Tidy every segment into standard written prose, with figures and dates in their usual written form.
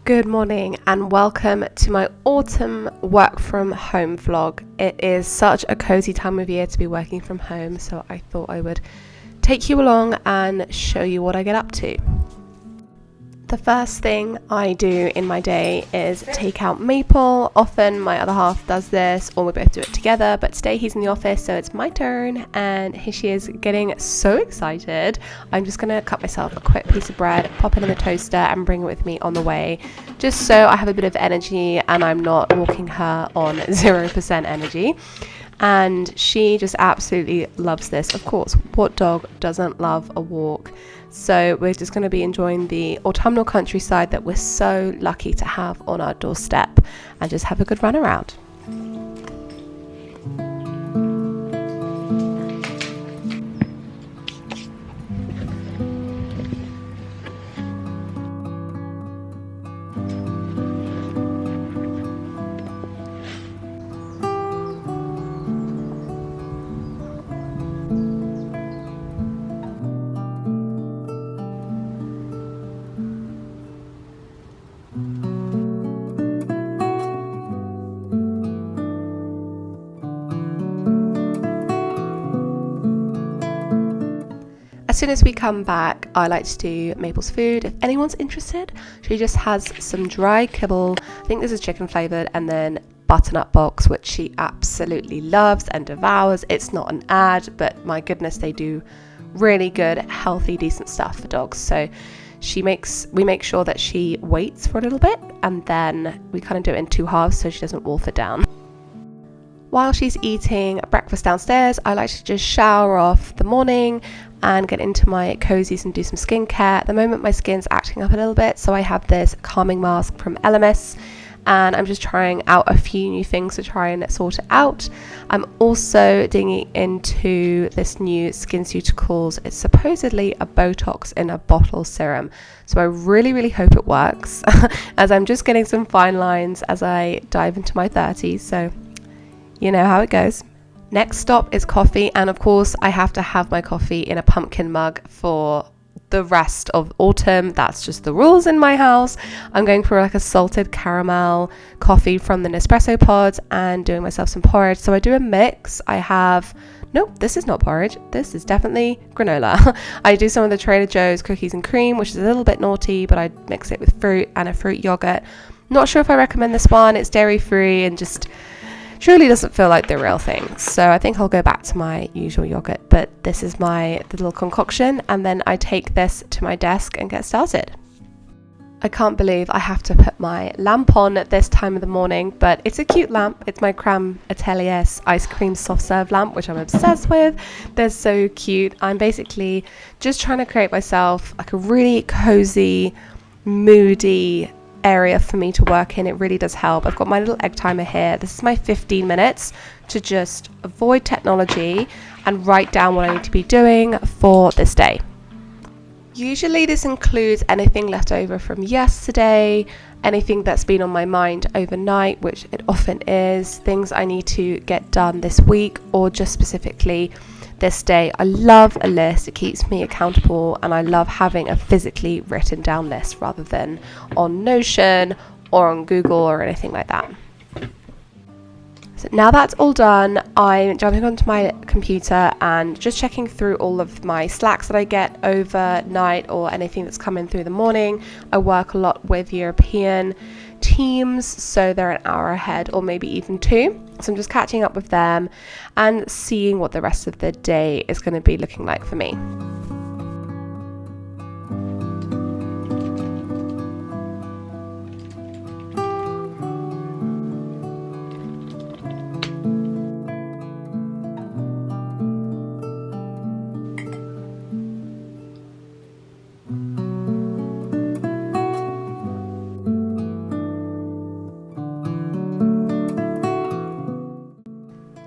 Good morning and welcome to my autumn work from home vlog. It is such a cozy time of year to be working from home, so I thought I would take you along and show you what I get up to. The first thing I do in my day is take out Maple. Often my other half does this, or we both do it together, but today he's in the office, so it's my turn, and here she is getting so excited. I'm just going to cut myself a quick piece of bread, pop it in the toaster, and bring it with me on the way, just so I have a bit of energy and I'm not walking her on 0% energy. And she just absolutely loves this. Of course, what dog doesn't love a walk? So we're just going to be enjoying the autumnal countryside that we're so lucky to have on our doorstep and just have a good run around. As soon as we come back, I like to do Maple's food. If anyone's interested, she just has some dry kibble. I think this is chicken flavoured, and then butternut box, which she absolutely loves and devours. It's not an ad, but my goodness, they do really good, healthy, decent stuff for dogs. So we make sure that she waits for a little bit, and then we kind of do it in two halves so she doesn't wolf it down. While she's eating breakfast downstairs, I like to just shower off the morning and get into my cozies and do some skincare. At the moment my skin's acting up a little bit, so I have this calming mask from Elemis, and I'm just trying out a few new things to try and sort it out. I'm also digging into this new SkinCeuticals. It's supposedly a Botox in a bottle serum, so I really hope it works as I'm just getting some fine lines as I dive into my 30s, so you know how it goes. Next stop is coffee, and of course I have to have my coffee in a pumpkin mug for the rest of autumn. That's just the rules in my house. I'm going for like a salted caramel coffee from the Nespresso pods and doing myself some porridge. So I do a mix. Nope, this is not porridge. This is definitely granola. I do some of the Trader Joe's cookies and cream, which is a little bit naughty, but I mix it with fruit and a fruit yogurt. Not sure if I recommend this one. It's dairy free and just truly doesn't feel like the real thing, so I think I'll go back to my usual yogurt, but this is my little concoction, and then I take this to my desk and get started. I can't believe I have to put my lamp on at this time of the morning, but it's a cute lamp. It's my Crème Atelier ice cream soft serve lamp, which I'm obsessed with. They're so cute. I'm basically just trying to create myself like a really cozy, moody area for me to work in. It really does help. I've got my little egg timer here. This is my 15 minutes to just avoid technology and write down what I need to be doing for this day. Usually this includes anything left over from yesterday, anything that's been on my mind overnight, which it often is, things I need to get done this week or just specifically this day. I love a list. It keeps me accountable, and I love having a physically written down list rather than on Notion or on Google or anything like that. So now that's all done, I'm jumping onto my computer and just checking through all of my Slacks that I get overnight or anything that's coming through the morning. I work a lot with European teams, so they're an hour ahead or maybe even two. So I'm just catching up with them and seeing what the rest of the day is going to be looking like for me.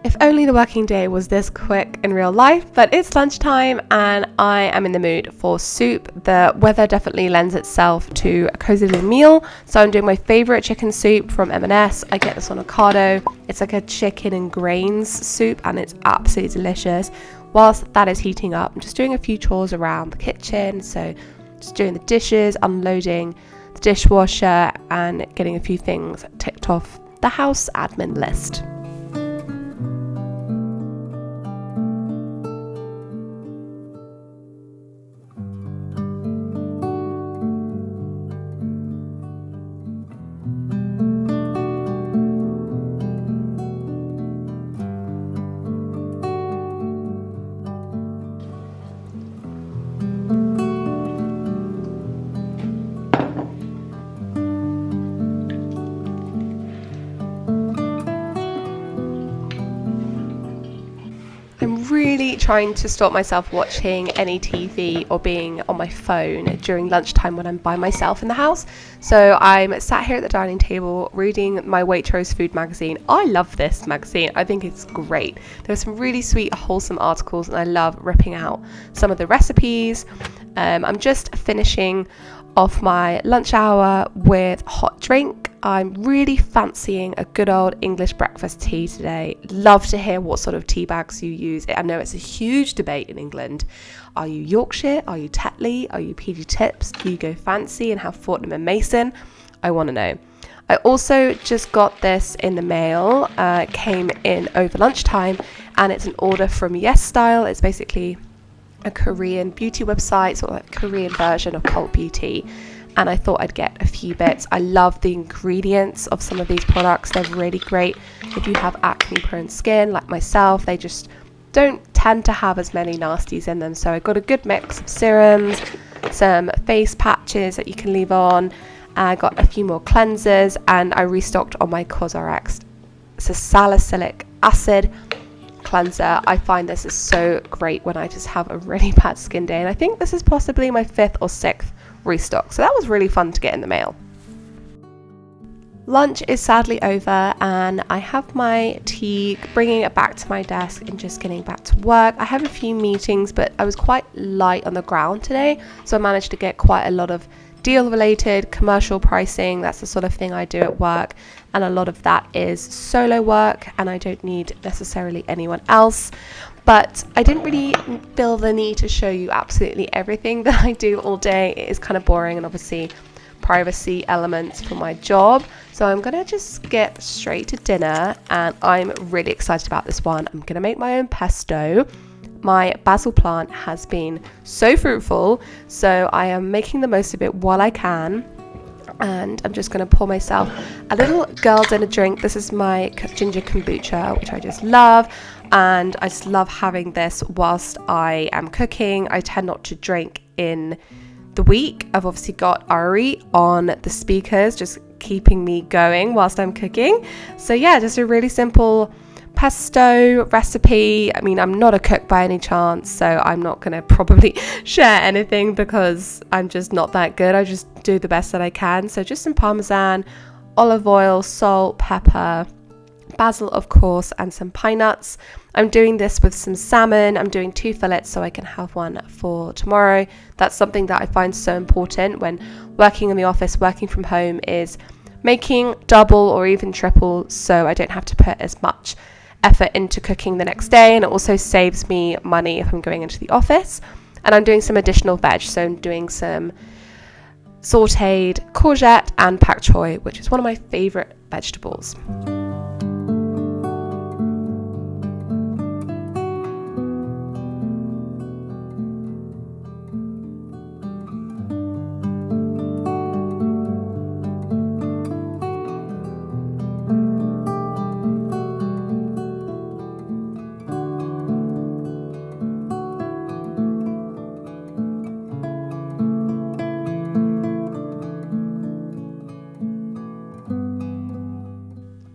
If only the working day was this quick in real life, but it's lunchtime and I am in the mood for soup. The weather definitely lends itself to a cozy little meal, so I'm doing my favorite chicken soup from M&S. I get this on Ocado. It's like a chicken and grains soup and it's absolutely delicious. Whilst that is heating up, I'm just doing a few chores around the kitchen, so just doing the dishes, unloading the dishwasher, and getting a few things ticked off the house admin list. I'm really trying to stop myself watching any TV or being on my phone during lunchtime when I'm by myself in the house. So I'm sat here at the dining table reading my Waitrose food magazine. I love this magazine. I think it's great. There's some really sweet, wholesome articles, and I love ripping out some of the recipes. I'm just finishing off my lunch hour with hot drink. I'm really fancying a good old English breakfast tea today. Love to hear what sort of tea bags you use. I know it's a huge debate in England. Are you Yorkshire? Are you Tetley? Are you PG Tips? Do you go fancy and have Fortnum and Mason? I want to know. I also just got this in the mail. It came in over lunchtime, and it's an order from Yes Style. It's basically a Korean beauty website, sort of like a Korean version of Cult Beauty, and I thought I'd get a few bits. I love the ingredients of some of these products. They're really great if you have acne prone skin like myself. They just don't tend to have as many nasties in them, so I got a good mix of serums, some face patches that you can leave on. I got a few more cleansers, and I restocked on my Cosrx salicylic acid cleanser. I find this is so great when I just have a really bad skin day, and I think this is possibly my 5th or 6th restock, so that was really fun to get in the mail. Lunch is sadly over, and I have my tea, bringing it back to my desk and just getting back to work. I have a few meetings, but I was quite light on the ground today, so I managed to get quite a lot of deal related commercial pricing. That's the sort of thing I do at work, and a lot of that is solo work, and I don't need necessarily anyone else. But I didn't really feel the need to show you absolutely everything that I do all day. It is kind of boring, and obviously privacy elements for my job. So I'm gonna just get straight to dinner, and I'm really excited about this one. I'm gonna make my own pesto. My basil plant has been so fruitful, so I am making the most of it while I can. And I'm just going to pour myself a little girl dinner drink. This is my ginger kombucha, which I just love, and I just love having this whilst I am cooking. I tend not to drink in the week. I've obviously got Ari on the speakers, just keeping me going whilst I'm cooking. So yeah, just a really simple pesto recipe. I mean, I'm not a cook by any chance, so I'm not going to probably share anything because I'm just not that good. I just do the best that I can. So just some parmesan, olive oil, salt, pepper, basil of course, and some pine nuts. I'm doing this with some salmon. I'm doing 2 fillets so I can have one for tomorrow. That's something that I find so important when working in the office, working from home, is making double or even triple so I don't have to put as much effort into cooking the next day, and it also saves me money if I'm going into the office. And I'm doing some additional veg, so I'm doing some sauteed courgette and pak choi, which is one of my favorite vegetables.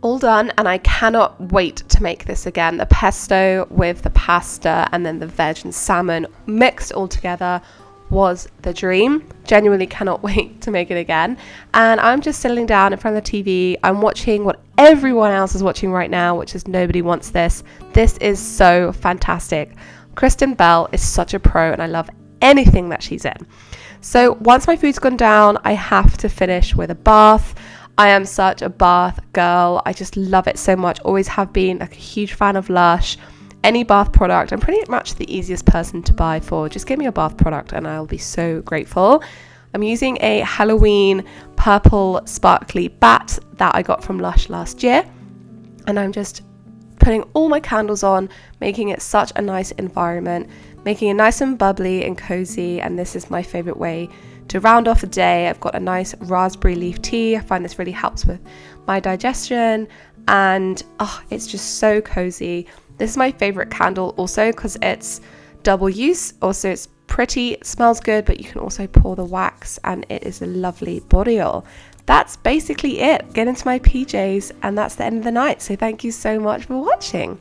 All done, and I cannot wait to make this again. The pesto with the pasta and then the veg and salmon mixed all together was the dream. Genuinely cannot wait to make it again. And I'm just sitting down in front of the TV. I'm watching what everyone else is watching right now, which is Nobody Wants This. This is so fantastic. Kristen Bell is such a pro, and I love anything that she's in. So once my food's gone down, I have to finish with a bath. I am such a bath girl. I just love it so much. Always have been, like, a huge fan of Lush. Any bath product, I'm pretty much the easiest person to buy for. Just give me a bath product and I'll be so grateful. I'm using a Halloween purple sparkly bat that I got from Lush last year, and I'm just putting all my candles on, making it such a nice environment, making it nice and bubbly and cozy. And this is my favorite way to round off a day. I've got a nice raspberry leaf tea. I find this really helps with my digestion, and it's just so cozy. This is my favorite candle also because it's double use. Also, it's pretty, it smells good, but you can also pour the wax, and it is a lovely body oil. That's basically it. Get into my PJs, and that's the end of the night. So thank you so much for watching.